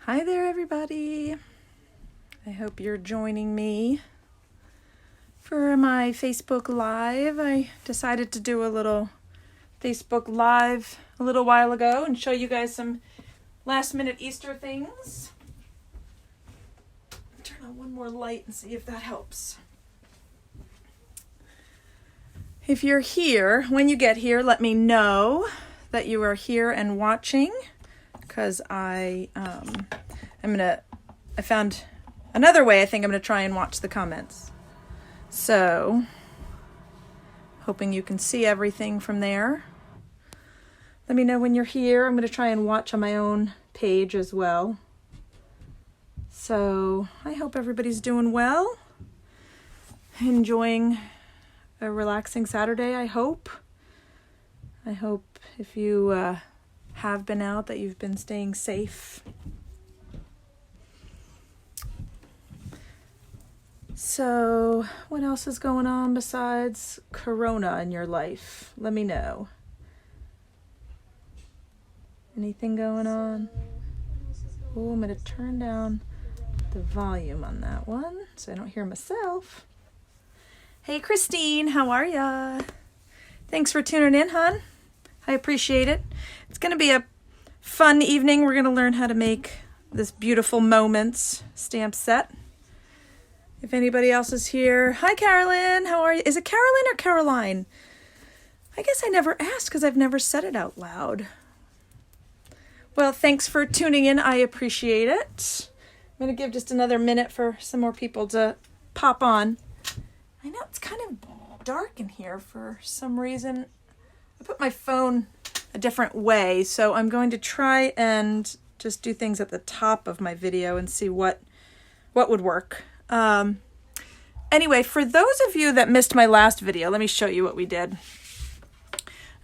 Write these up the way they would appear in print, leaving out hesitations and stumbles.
Hi there, everybody. I hope you're joining me for my Facebook Live. I decided to do a little Facebook Live a little while ago and show you guys some last-minute Easter things. Turn on one more light and see if that helps. If you're here, when you get here, let me know that you are here and watching, because I found another way I think I'm going to try and watch the comments. So, hoping you can see everything from there. Let me know when you're here. I'm going to try and watch on my own page as well. So, I hope everybody's doing well. Enjoying a relaxing Saturday, I hope. I hope if you have been out that you've been staying safe. So, what else is going on besides Corona in your life? Let me know. Anything going on? Oh, I'm going to turn down the volume on that one so I don't hear myself. Hey, Christine, how are ya? Thanks for tuning in, hon. I appreciate it. It's going to be a fun evening. We're going to learn how to make this beautiful Moments stamp set. If anybody else is here. Hi, Carolyn. How are you? Is it Carolyn or Caroline? I guess I never asked because I've never said it out loud. Well, thanks for tuning in. I appreciate it. I'm going to give just another minute for some more people to pop on. I know it's kind of dark in here for some reason. I put my phone a different way, so I'm going to try and just do things at the top of my video and see what would work. Anyway, for those of you that missed my last video, let me show you what we did.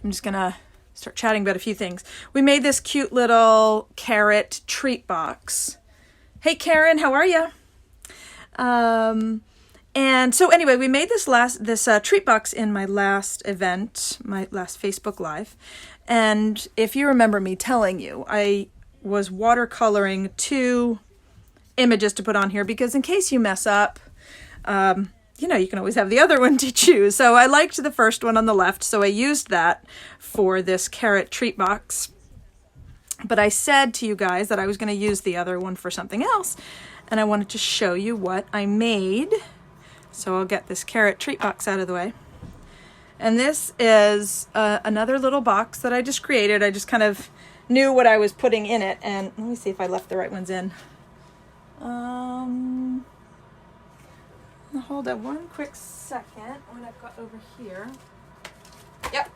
I'm just gonna start chatting about a few things. We made this cute little carrot treat box. Hey Karen, how are you? And so anyway, we made this treat box in my last event, my last Facebook Live. And if you remember me telling you, I was watercoloring 2 images to put on here because in case you mess up, you can always have the other one to choose. So I liked the first one on the left, so I used that for this carrot treat box. But I said to you guys that I was going to use the other one for something else, and I wanted to show you what I made. So I'll get this carrot treat box out of the way. And this is another little box that I just created. I just kind of knew what I was putting in it, and let me see if I left the right ones in. Hold on one quick second. What I've got over here. Yep.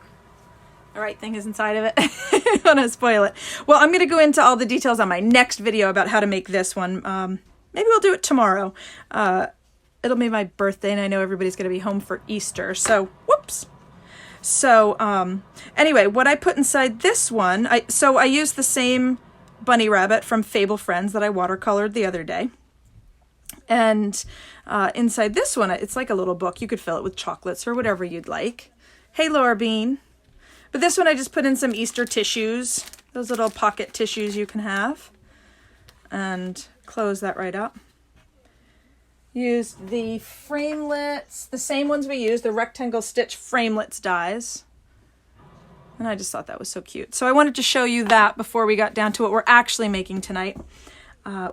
The right thing is inside of it. I don't want to spoil it. Well, I'm going to go into all the details on my next video about how to make this one. Maybe we'll do it tomorrow. It'll be my birthday, and I know everybody's going to be home for Easter. So, whoops. So, anyway, what I put inside this one, I used the same bunny rabbit from Fable Friends that I watercolored the other day. And inside this one, it's like a little book. You could fill it with chocolates or whatever you'd like. Hey, Laura Bean. But this one I just put in some Easter tissues, those little pocket tissues you can have. And close that right up. Used the framelits, the same ones we used, the rectangle stitch framelits dies. And I just thought that was so cute. So I wanted to show you that before we got down to what we're actually making tonight,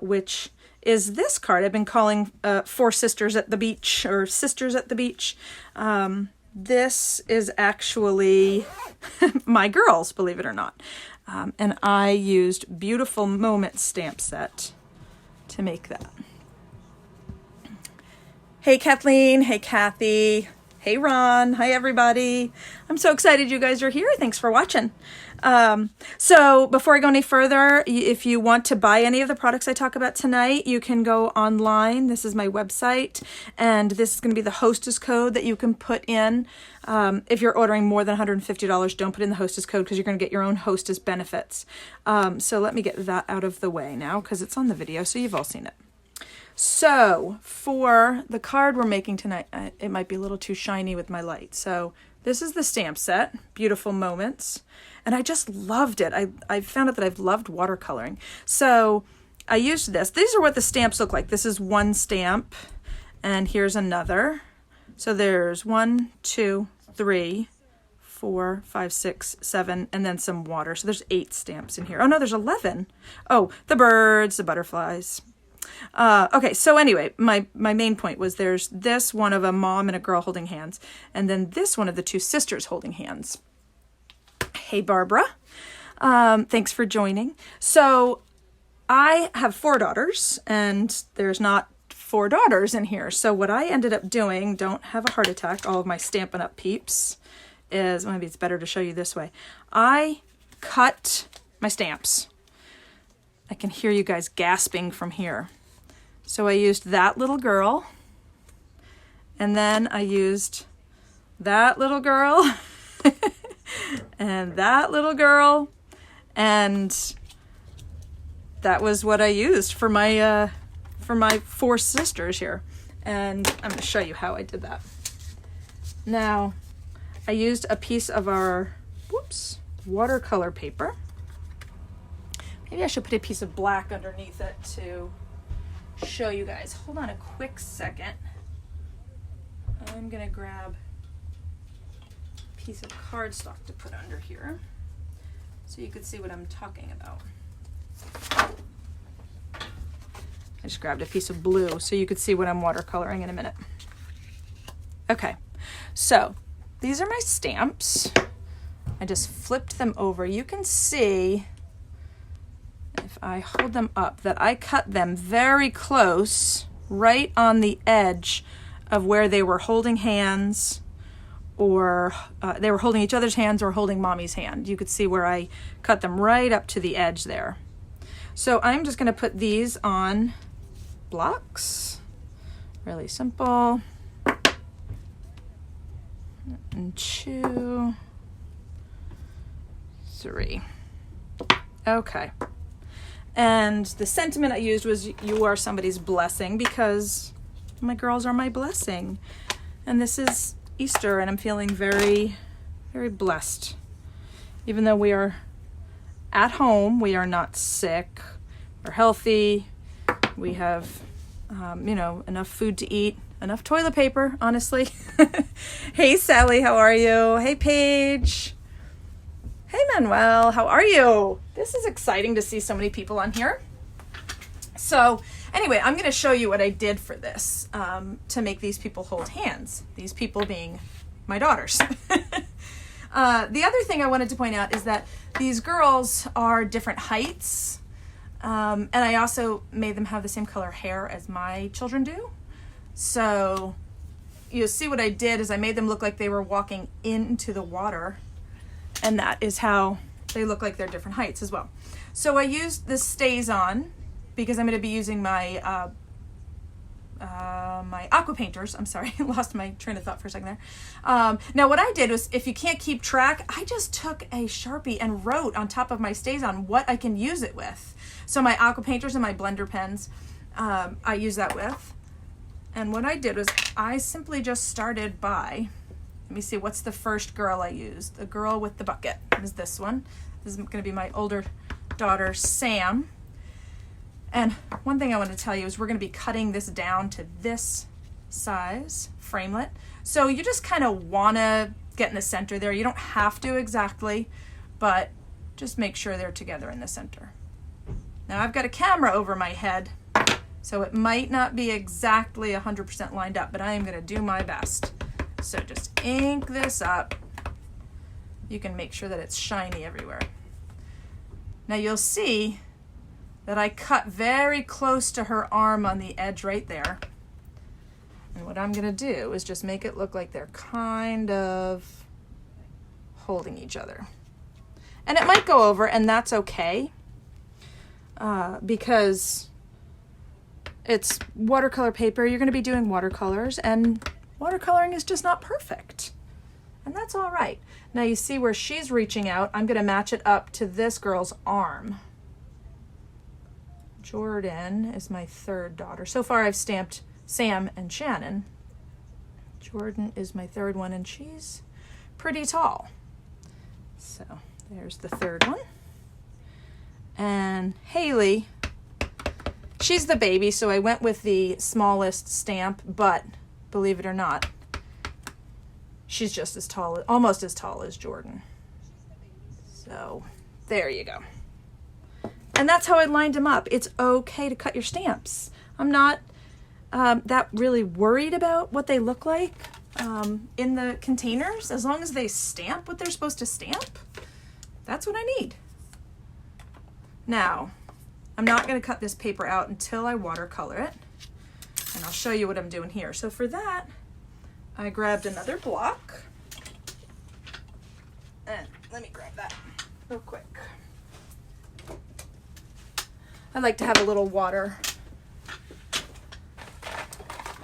which is this card I've been calling 4 Sisters at the Beach, or Sisters at the Beach. This is actually my girls, believe it or not. And I used Beautiful Moments stamp set to make that. Hey Kathleen, hey Kathy, hey Ron, hi everybody. I'm so excited you guys are here. Thanks for watching. So before I go any further, if you want to buy any of the products I talk about tonight, you can go online. This is my website, and this is going to be the hostess code that you can put in. If you're ordering more than $150, don't put in the hostess code because you're going to get your own hostess benefits. So let me get that out of the way now because it's on the video, so you've all seen it. So for the card we're making tonight, it might be a little too shiny with my light. So this is the stamp set, Beautiful Moments. And I just loved it. I found out that I've loved watercoloring. So I used this. These are what the stamps look like. This is one stamp, and here's another. So there's 1, 2, 3, 4, 5, 6, 7, and then some water. So there's 8 stamps in here. Oh no, there's 11. Oh, the birds, the butterflies. Okay, so anyway, my main point was there's this one of a mom and a girl holding hands, and then this one of the 2 sisters holding hands. Hey, Barbara. Thanks for joining. So I have 4 daughters, and there's not 4 daughters in here. So what I ended up doing, don't have a heart attack, all of my Stampin' Up peeps, is, maybe it's better to show you this way. I cut my stamps. I can hear you guys gasping from here. So I used that little girl, and then I used that little girl, and that little girl, and that was what I used for my 4 sisters here. And I'm going to show you how I did that. Now, I used a piece of our, watercolor paper. Maybe I should put a piece of black underneath it to show you guys. Hold on a quick second. I'm going to grab a piece of cardstock to put under here so you can see what I'm talking about. I just grabbed a piece of blue so you could see what I'm watercoloring in a minute. Okay, so these are my stamps. I just flipped them over. You can see, if I hold them up, that I cut them very close, right on the edge of where they were holding hands, or they were holding each other's hands or holding mommy's hand. You could see where I cut them right up to the edge there. So I'm just going to put these on blocks. Really simple. And 2, 3. Okay. And the sentiment I used was, you are somebody's blessing, because my girls are my blessing. And this is Easter, and I'm feeling very, very blessed. Even though we are at home, we are not sick, we're healthy, we have, enough food to eat, enough toilet paper, honestly. Hey, Sally, how are you? Hey, Paige. Hey, Manuel, how are you? This is exciting to see so many people on here. So anyway, I'm going to show you what I did for this to make these people hold hands. These people being my daughters. The other thing I wanted to point out is that these girls are different heights. And I also made them have the same color hair as my children do. So you'll see what I did is I made them look like they were walking into the water. And that is how they look like they're different heights as well. So I used this Stays On because I'm going to be using my my aqua painters. I'm sorry, I lost my train of thought for a second there. Now what I did was, if you can't keep track, I just took a Sharpie and wrote on top of my Stays On what I can use it with. So my aqua painters and my blender pens, I use that with. And what I did was I simply just started by, let me see, what's the first girl I used? The girl with the bucket is this one. This is going to be my older daughter, Sam. And one thing I want to tell you is we're going to be cutting this down to this size framelit. So you just kind of want to get in the center there. You don't have to exactly, but just make sure they're together in the center. Now I've got a camera over my head, so it might not be exactly 100% lined up, but I am going to do my best. So just ink this up. You can make sure that it's shiny everywhere. Now you'll see that I cut very close to her arm on the edge right there. And what I'm going to do is just make it look like they're kind of holding each other. And it might go over, and that's okay, because it's watercolor paper. You're going to be doing watercolors, and watercoloring is just not perfect. And that's all right. Now you see where she's reaching out. I'm going to match it up to this girl's arm. Jordan is my third daughter. So far I've stamped Sam and Shannon. Jordan is my third one, and she's pretty tall. So there's the third one. And Haley She's the baby, so I went with the smallest stamp, but believe it or not, she's just as tall, almost as tall as Jordan. So there you go. And that's how I lined them up. It's okay to cut your stamps. I'm not that really worried about what they look like in the containers. As long as they stamp what they're supposed to stamp, that's what I need. Now, I'm not going to cut this paper out until I watercolor it, and I'll show you what I'm doing here. So for that, I grabbed another block, and let me grab that real quick. I like to have a little water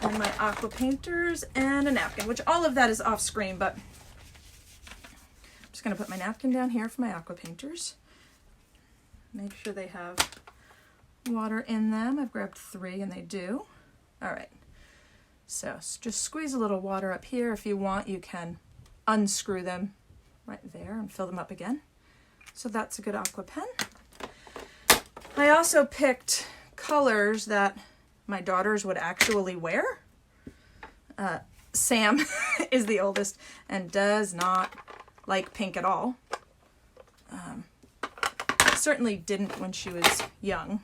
and my aqua painters and a napkin, which all of that is off screen, but I'm just going to put my napkin down here for my aqua painters. Make sure they have water in them. I've grabbed 3 and they do. All right. So just squeeze a little water up here. If you want, you can unscrew them right there and fill them up again. So that's a good aqua pen. I also picked colors that my daughters would actually wear. Sam is the oldest and does not like pink at all. Certainly didn't when she was young.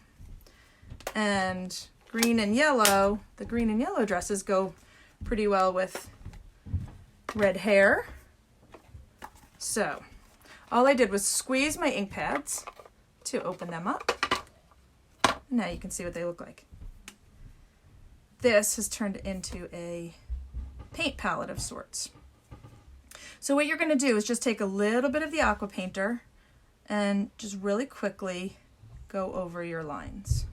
And green and yellow, the green and yellow dresses go pretty well with red hair. So all I did was squeeze my ink pads to open them up. Now you can see what they look like. This has turned into a paint palette of sorts. So what you're going to do is just take a little bit of the aqua painter and just really quickly go over your lines.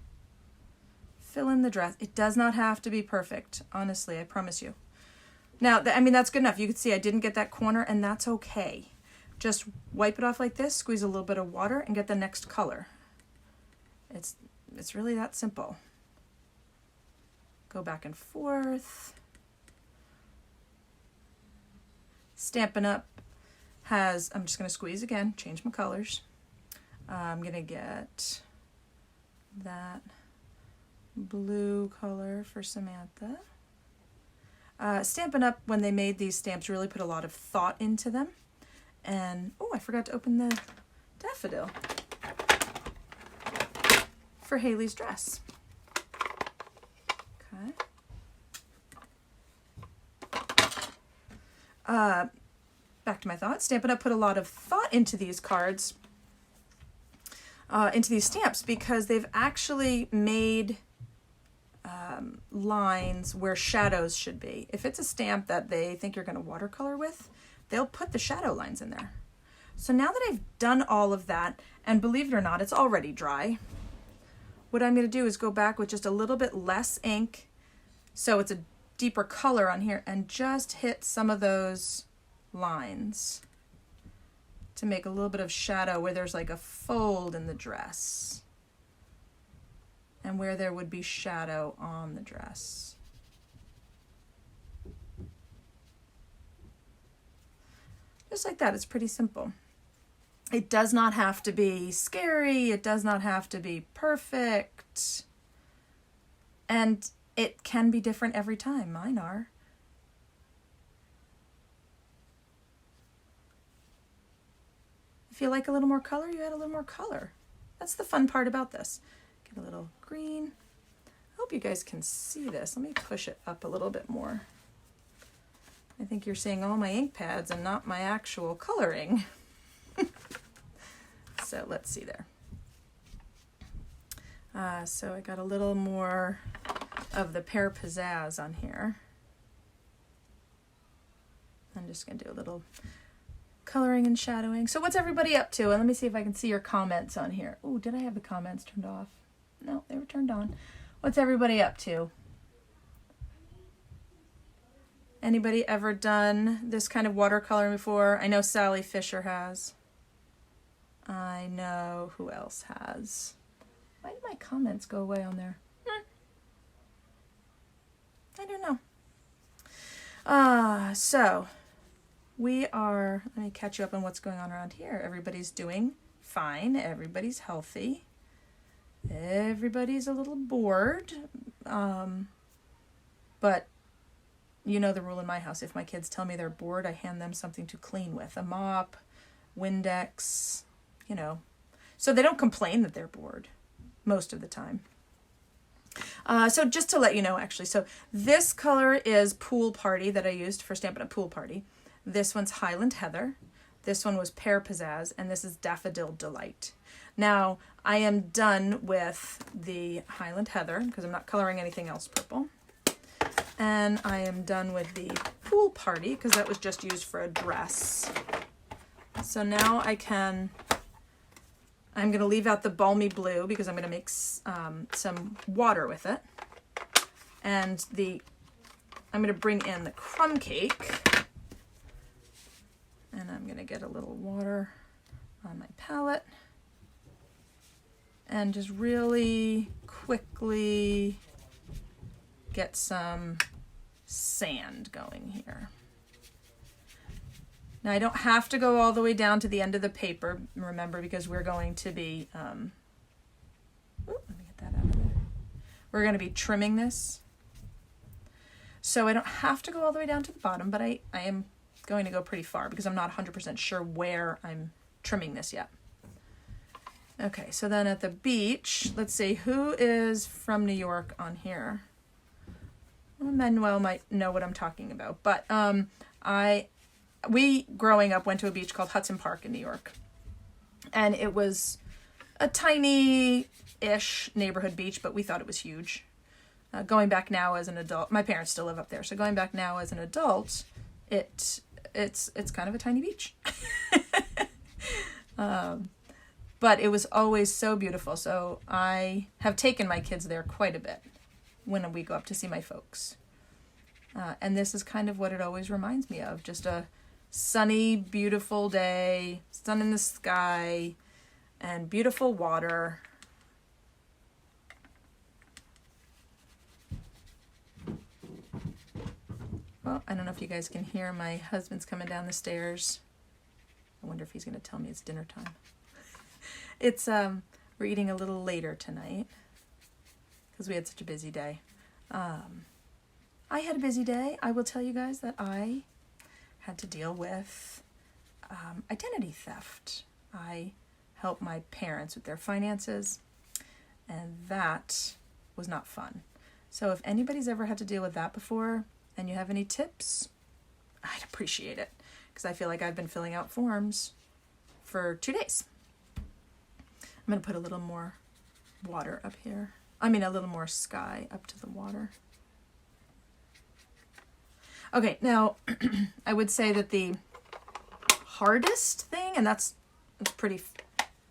Fill in the dress. It does not have to be perfect, honestly, I promise you. Now, I mean, that's good enough. You can see I didn't get that corner, and that's okay. Just wipe it off like this, squeeze a little bit of water, and get the next color. It's really that simple. Go back and forth. Stampin' Up! Has, I'm just going to squeeze again, change my colors. I'm going to get that blue color for Samantha. Stampin' Up! When they made these stamps really put a lot of thought into them. And, oh, I forgot to open the daffodil for Haley's dress. Okay. Back to my thoughts. Stampin' Up! Put a lot of thought into these cards, into these stamps, because they've actually made lines where shadows should be. If it's a stamp that they think you're going to watercolor with, they'll put the shadow lines in there. So now that I've done all of that, and believe it or not, it's already dry, what I'm going to do is go back with just a little bit less ink, so it's a deeper color on here, and just hit some of those lines to make a little bit of shadow where there's like a fold in the dress and where there would be shadow on the dress. Just like that. It's pretty simple. It does not have to be scary. It does not have to be perfect. And it can be different every time. Mine are. If you like a little more color, you add a little more color. That's the fun part about this. Get a little green. I hope you guys can see this. Let me push it up a little bit more. I think you're seeing all my ink pads and not my actual coloring. So let's see there. So I got a little more of the pear pizzazz on here. I'm just going to do a little coloring and shadowing. So what's everybody up to? And let me see if I can see your comments on here. Oh, did I have the comments turned off? No, they were turned on. What's everybody up to? Anybody ever done this kind of watercoloring before? I know Sally Fisher has. I know who else has. Why did my comments go away on there? I don't know. So we are, let me catch you up on what's going on around here. Everybody's doing fine. Everybody's healthy. Everybody's a little bored, but you know the rule in my house. If my kids tell me they're bored, I hand them something to clean with. A mop, Windex, you know. So they don't complain that they're bored most of the time. So just to let you know, actually, so this color is Pool Party that I used for Stampin' Up! Pool Party. This one's Highland Heather. This one was Pear Pizzazz, and this is Daffodil Delight. Now, I am done with the Highland Heather because I'm not coloring anything else purple. And I am done with the Pool Party because that was just used for a dress. So now I'm going to leave out the Balmy Blue because I'm going to mix some water with it. And I'm going to bring in the crumb cake. And I'm going to get a little water on my palette. And just really quickly get some sand going here. Now I don't have to go all the way down to the end of the paper, remember, because we're going to be, let me get that out of there. We're going to be trimming this. So I don't have to go all the way down to the bottom, but I am going to go pretty far because I'm not 100% sure where I'm trimming this yet. Okay, so then at the beach, let's see, who is from New York on here? Well, Manuel might know what I'm talking about, but we, growing up, went to a beach called Hudson Park in New York. And it was a tiny-ish neighborhood beach, but we thought it was huge. Going back now as an adult, my parents still live up there, so going back now as an adult, it's kind of a tiny beach. But it was always so beautiful, so I have taken my kids there quite a bit when we go up to see my folks. And this is kind of what it always reminds me of, just a sunny, beautiful day, sun in the sky, and beautiful water. Well, I don't know if you guys can hear my husband's coming down the stairs. I wonder if he's going to tell me it's dinner time. It's, we're eating a little later tonight because we had such a busy day. I had a busy day. I will tell you guys that I had to deal with identity theft. I helped my parents with their finances, and that was not fun. So if anybody's ever had to deal with that before and you have any tips, I'd appreciate it because I feel like I've been filling out forms for 2 days. I'm going to put a little more water up here. I mean, a little more sky up to the water. Okay, now I would say that the hardest thing, and it's pretty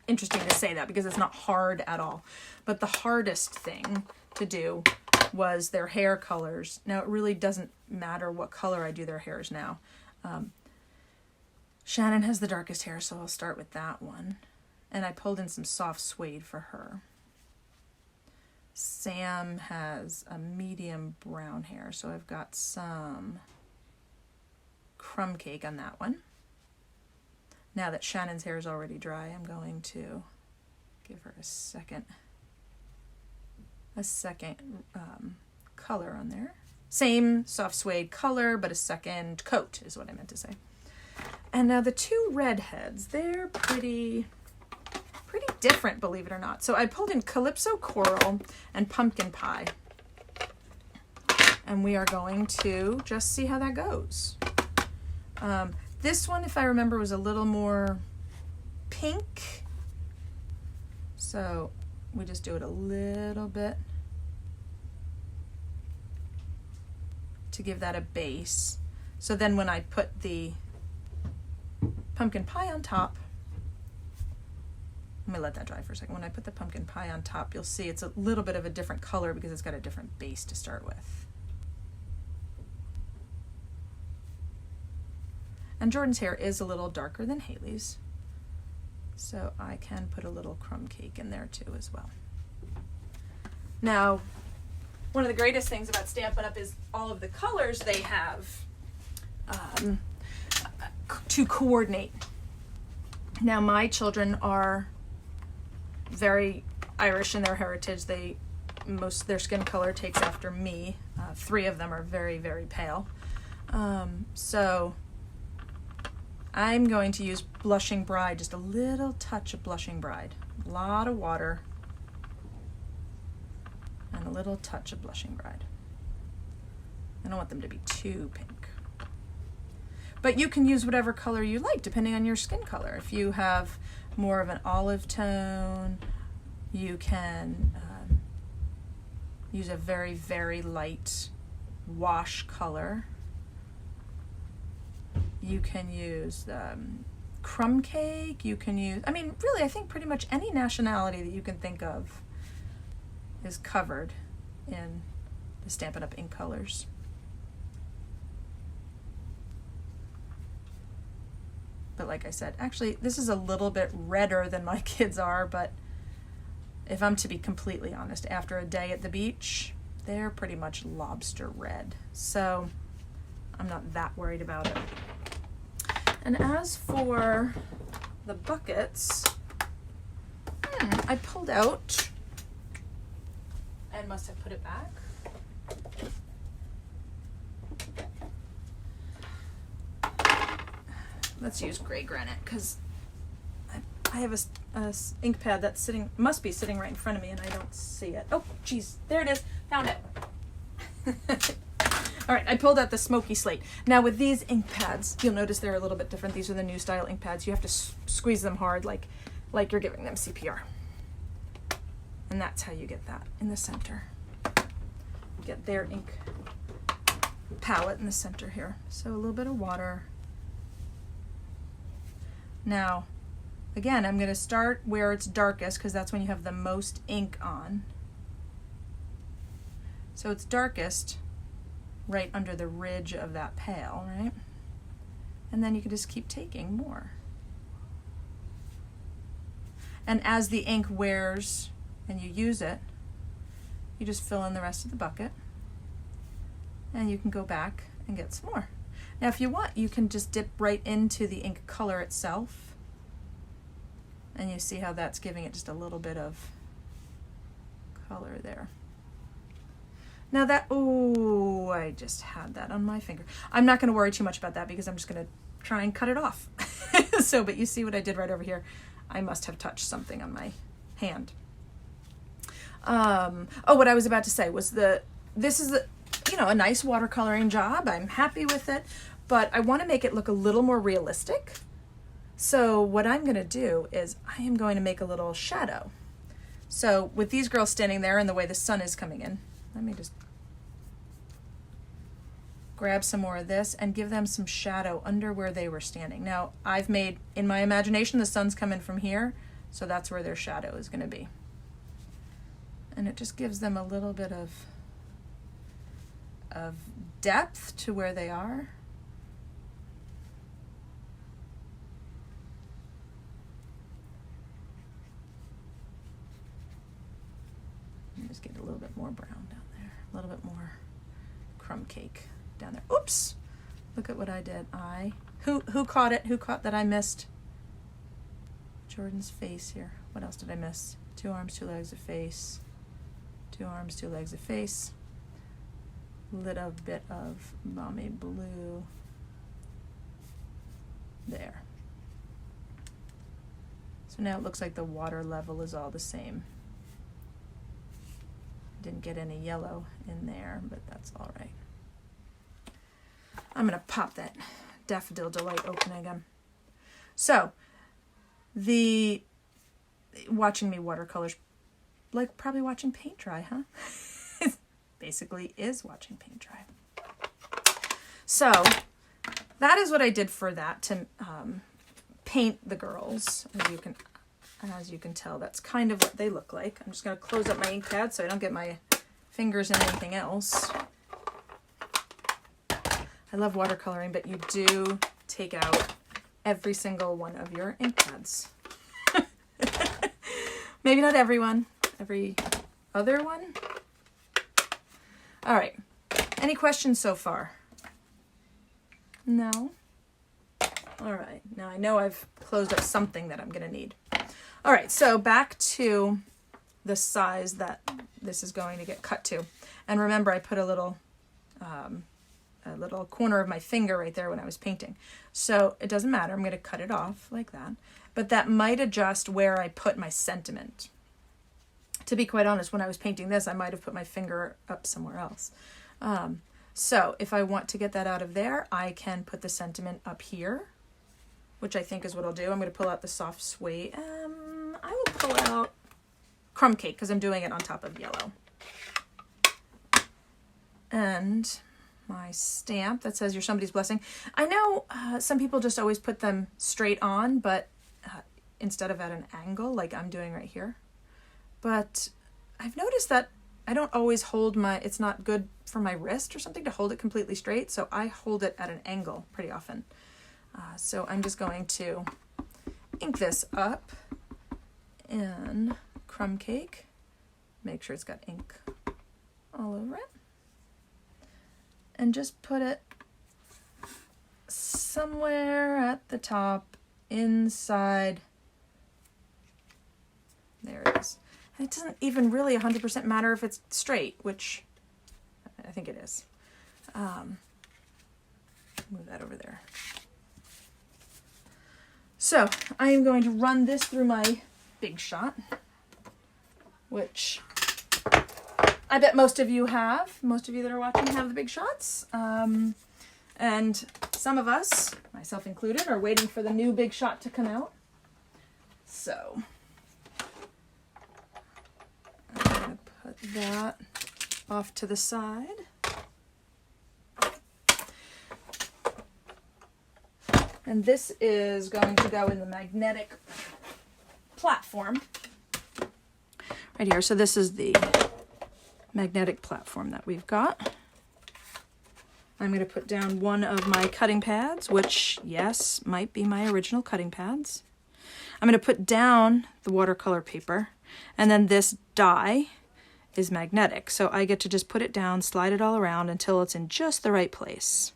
interesting to say that because it's not hard at all, but the hardest thing to do was their hair colors. Now, it really doesn't matter what color I do their hairs now. Shannon has the darkest hair, so I'll start with that one. And I pulled in some soft suede for her. Sam has a medium brown hair, so I've got some crumb cake on that one. Now that Shannon's hair is already dry, I'm going to give her a second color on there. Same soft suede color, but a second coat is what I meant to say. And now the two redheads, they're pretty different, believe it or not. So I pulled in Calypso Coral and Pumpkin Pie. And we are going to just see how that goes. This one, if I remember, was a little more pink. So we just do it a little bit to give that a base. So then when I put the pumpkin pie on top, let me let that dry for a second. When I put the pumpkin pie on top, you'll see it's a little bit of a different color because it's got a different base to start with. And Jordan's hair is a little darker than Haley's, so I can put a little crumb cake in there too as well. Now, one of the greatest things about Stampin' Up! Is all of the colors they have to coordinate. Now, my children are very Irish in their heritage. Most their skin color takes after me. 3 of them are very, very pale. So I'm going to use Blushing Bride, just a little touch of Blushing Bride. A lot of water and a little touch of Blushing Bride. I don't want them to be too pink. But you can use whatever color you like depending on your skin color. If you have more of an olive tone, you can use a very, very light wash color. You can use crumb cake. You can use, I mean, really, I think pretty much any nationality that you can think of is covered in the Stampin' Up! Ink colors. But like I said, actually, this is a little bit redder than my kids are, but if I'm to be completely honest, after a day at the beach, they're pretty much lobster red. So I'm not that worried about it. And as for the buckets, I pulled out and must have put it back. Let's use gray granite because I have a ink pad that's must be sitting right in front of me and I don't see it. Oh, geez, there it is. Found it. All right, I pulled out the smoky slate. Now with these ink pads, you'll notice they're a little bit different. These are the new style ink pads. You have to squeeze them hard like you're giving them CPR. And that's how you get that in the center. Get their ink palette in the center here. So a little bit of water. Now, again, I'm going to start where it's darkest because that's when you have the most ink on. So it's darkest right under the ridge of that pail, right? And then you can just keep taking more. And as the ink wears and you use it, you just fill in the rest of the bucket and you can go back and get some more. Now if you want, you can just dip right into the ink color itself and you see how that's giving it just a little bit of color there. Now that, oh, I just had that on my finger. I'm not going to worry too much about that because I'm just going to try and cut it off. So, but you see what I did right over here? I must have touched something on my hand. Oh, what I was about to say was this is a nice watercoloring job. I'm happy with it, but I want to make it look a little more realistic. So what I'm going to do is I am going to make a little shadow. So with these girls standing there and the way the sun is coming in, let me just grab some more of this and give them some shadow under where they were standing. Now I've made, in my imagination, the sun's coming from here, so that's where their shadow is going to be. And it just gives them a little bit of depth to where they are. Just get a little bit more brown down there, a little bit more crumb cake down there. Oops! Look at what I did. Who caught it? Who caught that I missed? Jordan's face here. What else did I miss? 2 arms, 2 legs, a face. 2 arms, 2 legs, a face. Little bit of balmy blue there. So now it looks like the water level is all the same. Didn't get any yellow in there, but that's all right. I'm gonna pop that Daffodil Delight open again. So watching me watercolors, like probably watching paint dry, huh? It basically is watching paint dry. So that is what I did for that to paint the girls. As you can tell, that's kind of what they look like. I'm just going to close up my ink pad so I don't get my fingers in anything else. I love watercoloring, but you do take out every single one of your ink pads. Maybe not everyone, every other one. All right. Any questions so far? No? All right. Now I know I've closed up something that I'm going to need. All right, so back to the size that this is going to get cut to. And remember, I put a little corner of my finger right there when I was painting. So it doesn't matter. I'm going to cut it off like that. But that might adjust where I put my sentiment. To be quite honest, when I was painting this, I might have put my finger up somewhere else. So if I want to get that out of there, I can put the sentiment up here, which I think is what I'll do. I'm going to pull out the soft suede. I will pull out Crumb Cake because I'm doing it on top of yellow. And my stamp that says you're somebody's blessing. I know some people just always put them straight on, but instead of at an angle like I'm doing right here. But I've noticed that I don't always hold it's not good for my wrist or something to hold it completely straight, so I hold it at an angle pretty often. So I'm just going to ink this up in Crumb Cake. Make sure it's got ink all over it. And just put it somewhere at the top, inside. There it is. And it doesn't even really 100% matter if it's straight, which I think it is. Move that over there. So I am going to run this through my Big Shot, which I bet most of you have. Most of you that are watching have the Big Shots. And some of us, myself included, are waiting for the new Big Shot to come out. So I'm going to put that off to the side. And this is going to go in the magnetic platform right here. So this is the magnetic platform that we've got. I'm going to put down one of my cutting pads, which, yes, might be my original cutting pads. I'm going to put down the watercolor paper, and then this die is magnetic. So I get to just put it down, slide it all around until it's in just the right place.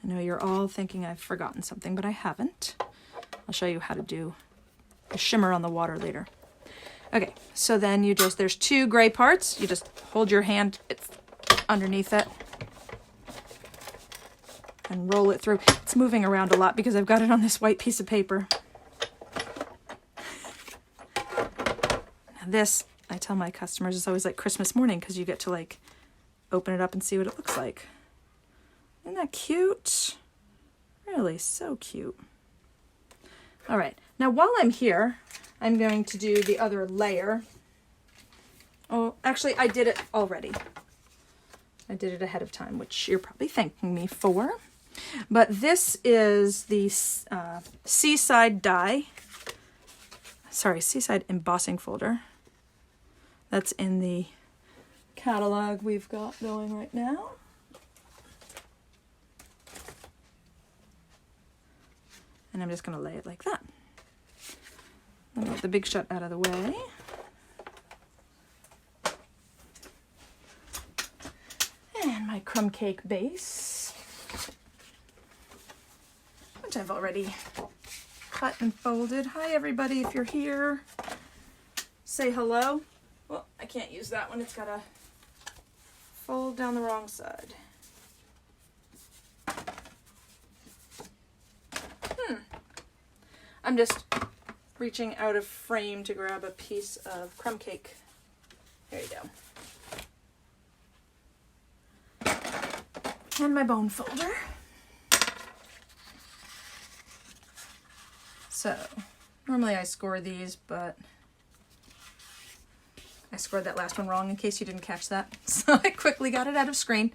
I know you're all thinking I've forgotten something, but I haven't. I'll show you how to do the shimmer on the water later. Okay, so then there's two gray parts. You just hold your hand underneath it and roll it through. It's moving around a lot because I've got it on this white piece of paper. Now this, I tell my customers, is always like Christmas morning because you get to like open it up and see what it looks like. Isn't that cute? Really, so cute. All right, now while I'm here, I'm going to do the other layer. Oh, actually, I did it already. I did it ahead of time, which you're probably thanking me for. But this is the Seaside embossing folder. That's in the catalog we've got going right now. And I'm just going to lay it like that. I'll get the Big Shot out of the way. And my Crumb Cake base, which I've already cut and folded. Hi everybody, if you're here, say hello. Well, I can't use that one. It's got to fold down the wrong side. I'm just reaching out of frame to grab a piece of Crumb Cake. There you go. And my bone folder. So, normally I score these, but I scored that last one wrong in case you didn't catch that. So I quickly got it out of screen.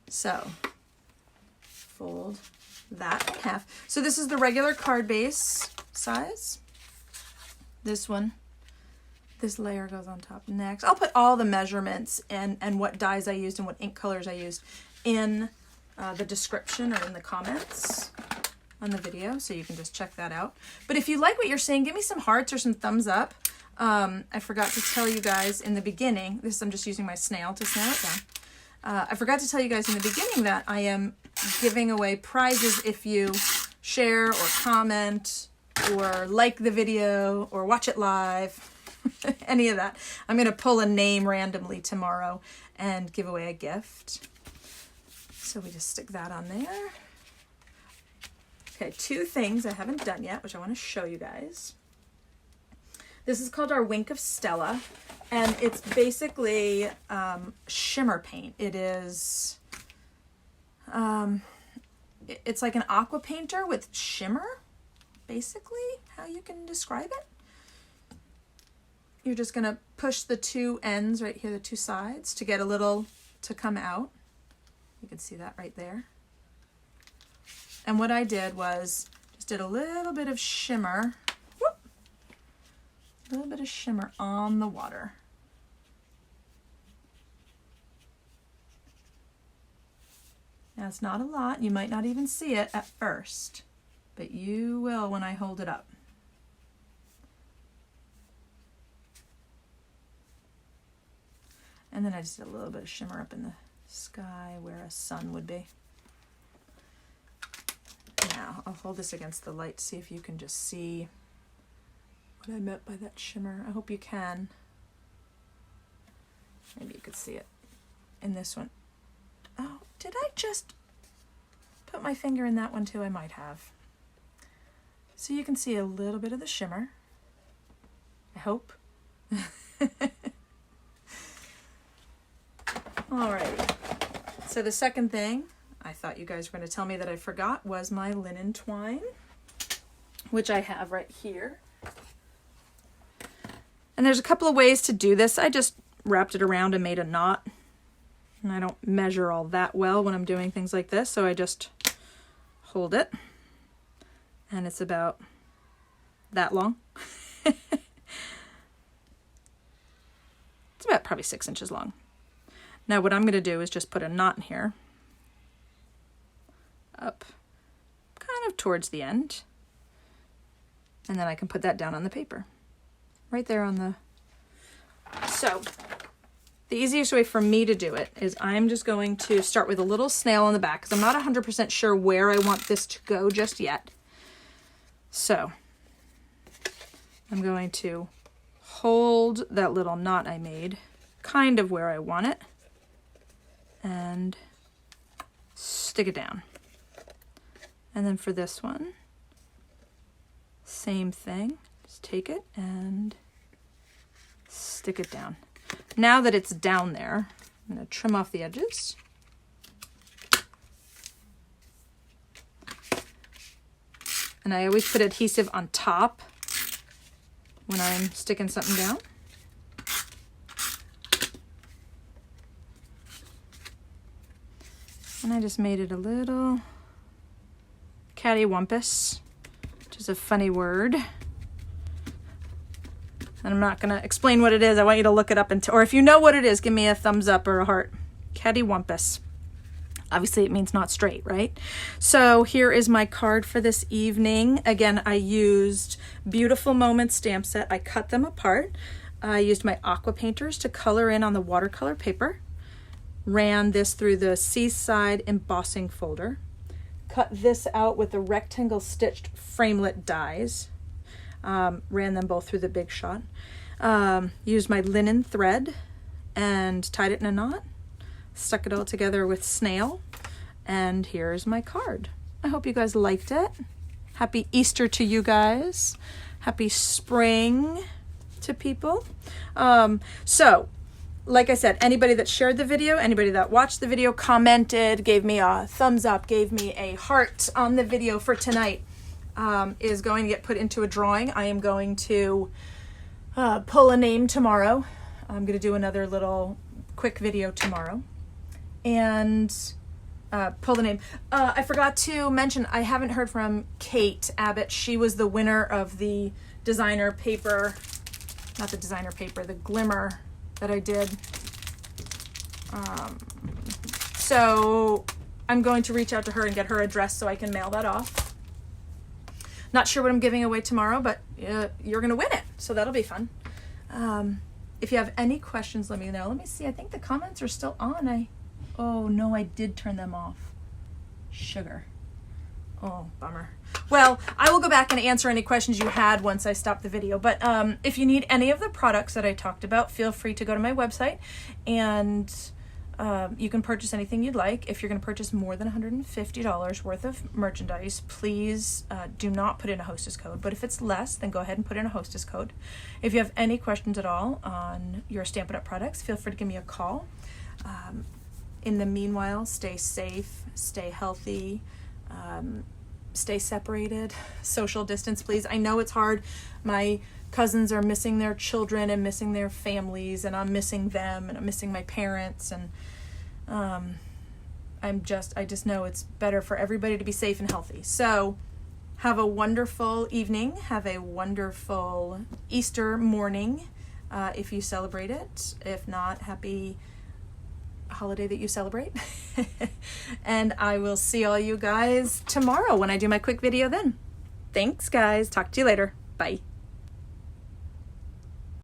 So, fold that in half. So this is the regular card base size. This one, this layer goes on top next. I'll put all the measurements and what dyes I used and what ink colors I used in the description or in the comments on the video, so you can just check that out. But if you like what you're seeing, give me some hearts or some thumbs up. I forgot to tell you guys in the beginning, I'm just using my snail to snail it down. I forgot to tell you guys in the beginning that I am giving away prizes if you share or comment or like the video or watch it live. any of that. I'm going to pull a name randomly tomorrow and give away a gift. So we just stick that on there. Okay, 2 things I haven't done yet, which I want to show you guys. This is called our Wink of Stella, and it's basically shimmer paint. It is, it's like an aqua painter with shimmer, basically, how you can describe it. You're just gonna push the 2 ends right here, the 2 sides, to get a little to come out. You can see that right there. And what I did was just did a little bit of shimmer, a little bit of shimmer on the water. Now it's not a lot, you might not even see it at first, but you will when I hold it up. And then I just did a little bit of shimmer up in the sky where a sun would be. Now I'll hold this against the light to see if you can just see what I meant by that shimmer. I hope you can. Maybe you could see it in this one. Oh, did I just put my finger in that one too? I might have. So you can see a little bit of the shimmer, I hope. All right, so the second thing I thought you guys were going to tell me that I forgot was my linen twine, which I have right here. And there's a couple of ways to do this. I just wrapped it around and made a knot. And I don't measure all that well when I'm doing things like this, so I just hold it. And it's about that long. It's about probably 6 inches long. Now what I'm going to do is just put a knot in here, up kind of towards the end, and then I can put that down on the paper, right there on the... So the easiest way for me to do it is I'm just going to start with a little snail on the back, because I'm not 100% sure where I want this to go just yet. So I'm going to hold that little knot I made kind of where I want it and stick it down. And then for this one, same thing. Just take it and stick it down. Now that it's down there, I'm going to trim off the edges. And I always put adhesive on top when I'm sticking something down. And I just made it a little cattywampus, which is a funny word. And I'm not going to explain what it is. I want you to look it up, or if you know what it is, give me a thumbs up or a heart. Cattywampus. Obviously it means not straight, right? So here is my card for this evening. Again, I used Beautiful Moments stamp set. I cut them apart. I used my aqua painters to color in on the watercolor paper. Ran this through the Seaside embossing folder. Cut this out with the rectangle stitched framelit dies. Ran them both through the Big Shot. Used my linen thread and tied it in a knot. Stuck it all together with snail. And here's my card. I hope you guys liked it. Happy Easter to you guys. Happy spring to people. So, like I said, anybody that shared the video, anybody that watched the video, commented, gave me a thumbs up, gave me a heart on the video for tonight, is going to get put into a drawing. I am going to pull a name tomorrow. I'm going to do another little quick video tomorrow and pull the name. I forgot to mention, I haven't heard from Kate Abbott. She was the winner of the designer paper, not the designer paper, the glimmer that I did. So I'm going to reach out to her and get her address so I can mail that off. Not sure what I'm giving away tomorrow, but you're gonna win it, so that'll be fun. If you have any questions, let me know. Let me see, I think the comments are still on. Oh no, I did turn them off. Sugar. Oh, bummer. Well, I will go back and answer any questions you had once I stop the video. But if you need any of the products that I talked about, feel free to go to my website and you can purchase anything you'd like. If you're going to purchase more than $150 worth of merchandise, please do not put in a hostess code. But if it's less, then go ahead and put in a hostess code. If you have any questions at all on your Stampin' Up! Products, feel free to give me a call. In the meanwhile, stay safe, stay healthy, stay separated, social distance, please. I know it's hard. My cousins are missing their children and missing their families, and I'm missing them, and I'm missing my parents, and I just know it's better for everybody to be safe and healthy. So have a wonderful evening. Have a wonderful Easter morning if you celebrate it. If not, happy holiday that you celebrate. And I will see all you guys tomorrow when I do my quick video then. Thanks, guys. Talk to you later. Bye.